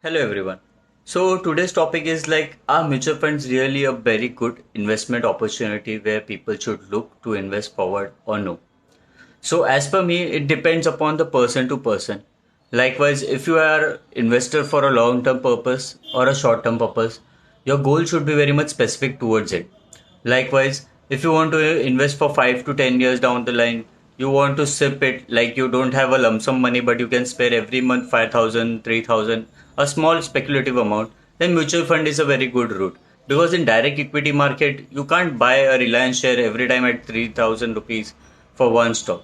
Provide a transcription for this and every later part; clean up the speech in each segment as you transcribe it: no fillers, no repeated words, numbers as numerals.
Hello everyone. So today's topic is like, are mutual funds really a very good investment opportunity where people should look to invest forward or no? So as per me, it depends upon the person to person. Likewise, if you are investor for a long term purpose or a short term purpose, your goal should be very much specific towards it. Likewise, if you want to invest for 5 to 10 years down the line, you want to sip it like you don't have a lump sum money but you can spare every month 5,000, 3,000, a small speculative amount, then mutual fund is a very good route. Because in direct equity market, you can't buy a Reliance share every time at 3,000 rupees for one stock.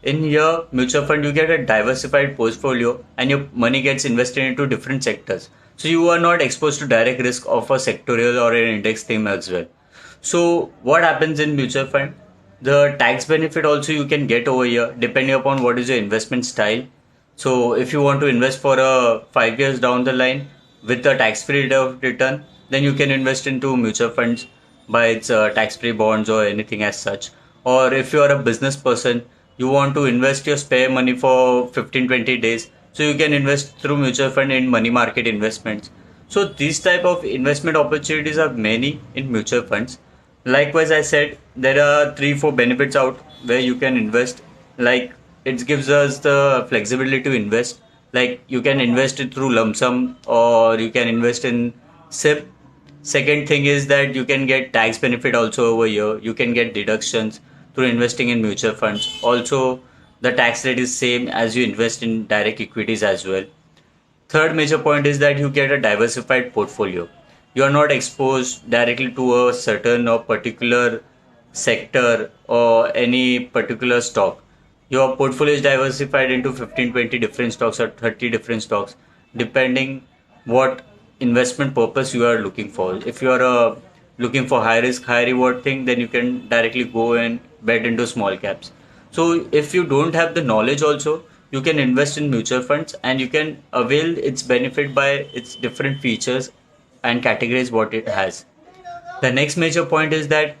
In here, mutual fund, you get a diversified portfolio and your money gets invested into different sectors. So you are not exposed to direct risk of a sectorial or an index theme as well. So what happens in mutual fund? The tax benefit also you can get over here depending upon what is your investment style. So if you want to invest for 5 years down the line with a tax-free rate of return, then you can invest into mutual funds by its tax-free bonds or anything as such. Or if you are a business person, you want to invest your spare money for 15-20 days, so you can invest through mutual fund in money market investments. So these type of investment opportunities are many in mutual funds. Likewise, I said there are 3-4 benefits out where you can invest. Like, it gives us the flexibility to invest. Like, you can invest it through lump sum or you can invest in SIP. Second thing is that you can get tax benefit also over here. You can get deductions through investing in mutual funds. Also, the tax rate is same as you invest in direct equities as well. Third major point is that you get a diversified portfolio. You are not exposed directly to a certain or particular sector or any particular stock. Your portfolio is diversified into 15-20 different stocks or 30 different stocks, depending what investment purpose you are looking for. If you are looking for high risk, high reward thing, then you can directly go and bet into small caps. So if you don't have the knowledge also, you can invest in mutual funds and you can avail its benefit by its different features and categories what it has. The next major point is that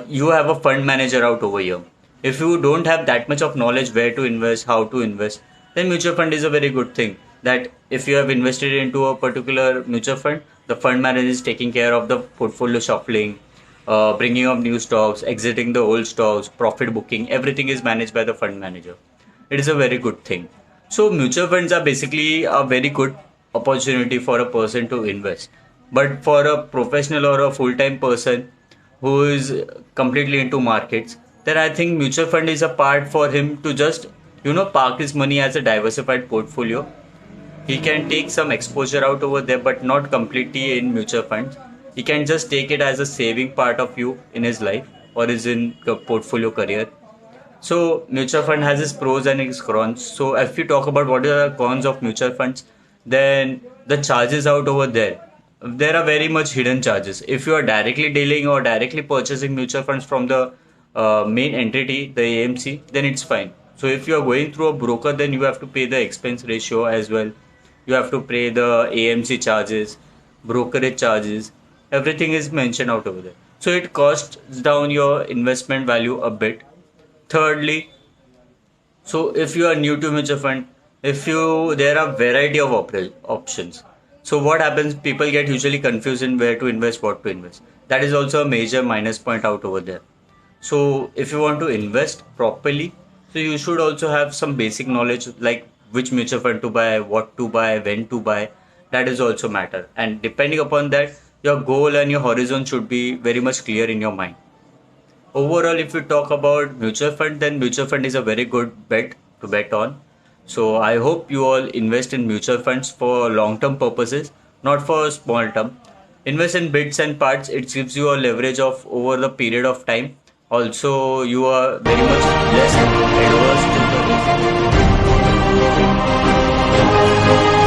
you have a fund manager out over here. If you don't have that much of knowledge where to invest, how to invest, then mutual fund is a very good thing. That if you have invested into a particular mutual fund, the fund manager is taking care of the portfolio shuffling, bringing up new stocks, exiting the old stocks, profit booking, everything is managed by the fund manager. It is a very good thing. So mutual funds are basically a very good opportunity for a person to invest. But for a professional or a full-time person who is completely into markets, then I think mutual fund is a part for him to just, park his money as a diversified portfolio. He can take some exposure out over there, but not completely in mutual funds. He can just take it as a saving part of you in his life or his in portfolio career. So mutual fund has its pros and its cons. So if you talk about what are the cons of mutual funds, then the charges out over there are very much hidden charges. If you are directly dealing or directly purchasing mutual funds from the main entity, the AMC, then it's fine. So if you are going through a broker, then you have to pay the expense ratio as well. You have to pay the AMC charges, brokerage charges. Everything is mentioned out over there. So it costs down your investment value a bit. Thirdly, so if you are new to mutual fund, there are variety of options. So what happens? People get usually confused in where to invest, what to invest. That is also a major minus point out over there. So if you want to invest properly, so you should also have some basic knowledge like which mutual fund to buy, what to buy, when to buy. That is also matter. And depending upon that, your goal and your horizon should be very much clear in your mind. Overall, if you talk about mutual fund, then mutual fund is a very good bet to bet on. So I hope you all invest in mutual funds for long-term purposes, not for small term. Invest in bits and parts. It gives you a leverage of over the period of time. Also, you are very much less adverse to the risk.